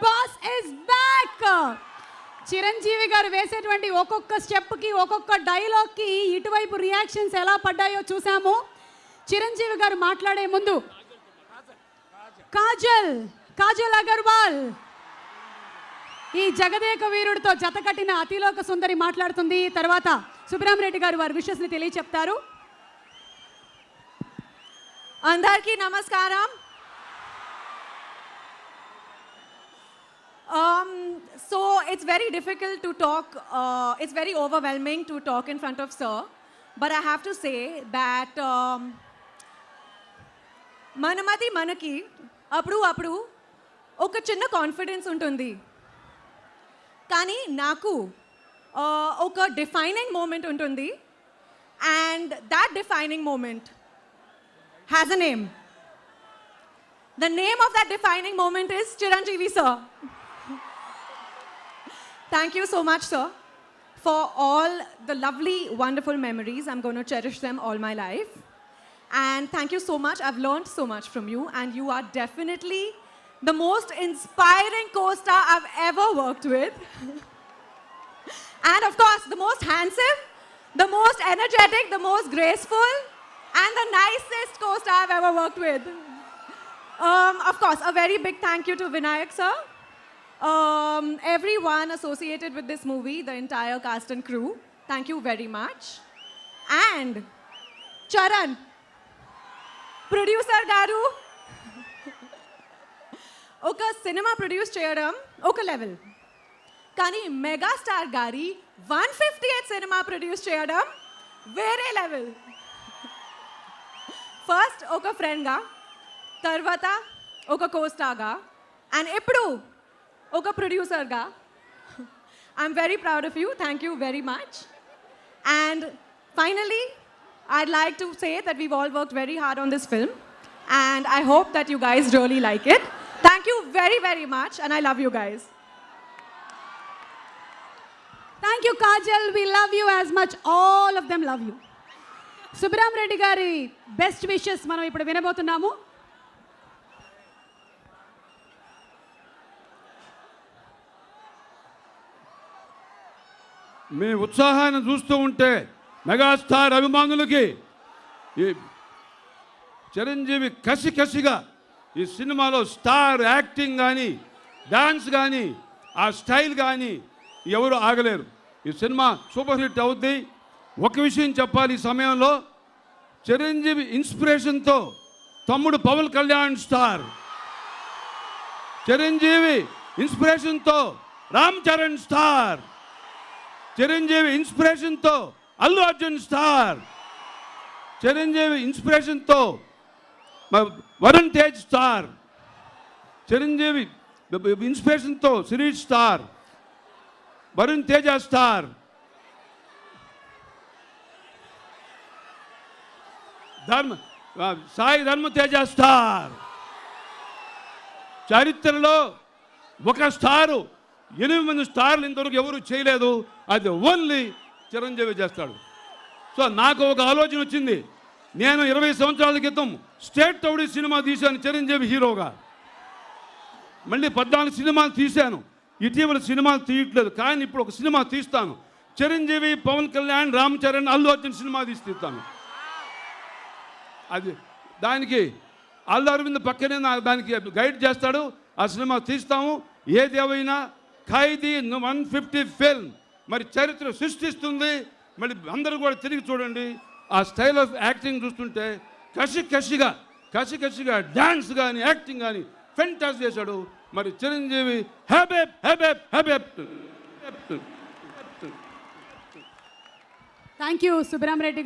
Boss is back. Chiranjeevi గారు వేసేటువంటి ఒక్కొక్క స్టెప్కి ఒక్కొక్క డైలాగ్కి ఇటువైపు రియాక్షన్స్ ఎలా పడ్డాయో చూసాము. చిరంజీవి గారు మాట్లాడే ముందు కాజల్ అగర్వాల్ ఈ జగదేక వీరుడితో జతకట్టిన అతిలోక సుందరి మాట్లాడుతుంది. తర్వాత సుబ్రహ్మరెడ్డి గారు వారి విషెస్ని తెలియచెప్తారు. అందరికీ నమస్కారం. So it's very difficult to talk, it's very overwhelming to talk in front of sir, but I have to say that మనమది మనకి అప్పుడు ఒక చిన్న కాన్ఫిడెన్స్ ఉంటుంది, కానీ నాకు ఒక డిఫైనింగ్ మూమెంట్ ఉంటుంది, and that defining moment has a name. The name of that defining moment is Chiranjeevi sir. Thank you so much, sir, for all the lovely, wonderful memories. I'm going to cherish them all my life. And thank you so much. I've learned so much from you, and you are definitely the most inspiring co-star I've ever worked with. And of course, the most handsome, the most energetic, the most graceful, and the nicest co-star I've ever worked with. Of course, a very big thank you to Vinayak sir. Everyone associated with this movie, the entire cast and crew, thank you very much. And Charan, producer garu, oka cinema produce cheyadam oka level, kani mega star gari 158 cinema produce cheyadam వేరే level. First ఒక ఫ్రెండ్గా, తర్వాత ఒక కోస్టార్గా, అండ్ ఇప్పుడు ఒక ప్రొడ్యూసర్గా. I'm very proud of you. Thank you very much. And finally I'd like to say that we've all worked very hard on this film, and I hope that you guys really like it. Thank you very very much, and I love you guys. Thank you Kajal. We love you as much. All of them love you. Subrahma Reddy గారి best wishes మనం ఇప్పుడు వినబోతున్నాము. మీ ఉత్సాహాన్ని చూస్తూ ఉంటే megastar అభిమానులకి ఈ చిరంజీవి కసిగా ఈ సినిమాలో స్టార్ యాక్టింగ్ కానీ డాన్స్ కానీ ఆ స్టైల్ కానీ ఎవరు ఆగలేరు. ఈ సినిమా సూపర్ హిట్ అవుద్ది. ఒక విషయం చెప్పాలి, ఈ సమయంలో చిరంజీవి ఇన్స్పిరేషన్తో తమ్ముడు పవన్ కళ్యాణ్ స్టార్, చిరంజీవి ఇన్స్పిరేషన్తో రామ్ చరణ్ స్టార్, చిరంజీవి ఇన్స్పిరేషన్తో అల్లు అర్జున్ స్టార్, చిరంజీవి ఇన్స్పిరేషన్తో వరుణ్ తేజ్ స్టార్, చిరంజీవి ఇన్స్పిరేషన్తో Sirish star, Varun Teja star, Sai Dharma Teja star. చరిత్రలో ఒక స్టారు 8 స్టార్లు ఇంతవరకు ఎవరు చేయలేదు. అది ఓన్లీ చిరంజీవి చేస్తాడు. సో నాకు ఒక ఆలోచన వచ్చింది. నేను 20 సంవత్సరాల క్రితం స్టేట్ రౌడీ సినిమా తీశాను చిరంజీవి హీరోగా. మళ్ళీ 14 సినిమాలు తీశాను. ఇటీవల సినిమాలు తీయట్లేదు, కానీ ఇప్పుడు ఒక సినిమా తీస్తాను. చిరంజీవి, పవన్ కళ్యాణ్, రామ్ చరణ్, అల్లు అర్జున్ సినిమా తీస్తాను. అది దానికి అల్లు అరవింద్ పక్కనే దానికి గైడ్ చేస్తాడు. ఆ సినిమా తీస్తాము. ఏదేమైనా ఖైదీ 150 ఫిల్మ్ మరి చరిత్ర సృష్టిస్తుంది. మళ్ళీ అందరూ కూడా తిరిగి చూడండి. ఆ స్టైల్ ఆఫ్ యాక్టింగ్ చూస్తుంటే కసిగా డ్యాన్స్ కానీ యాక్టింగ్ కానీ ఫెంటాస్ చేశాడు. మరి చిరంజీవి హ్యాబెప్ హ్యాబెప్ హ్యాబెప్. Thank you Subrahma Reddy.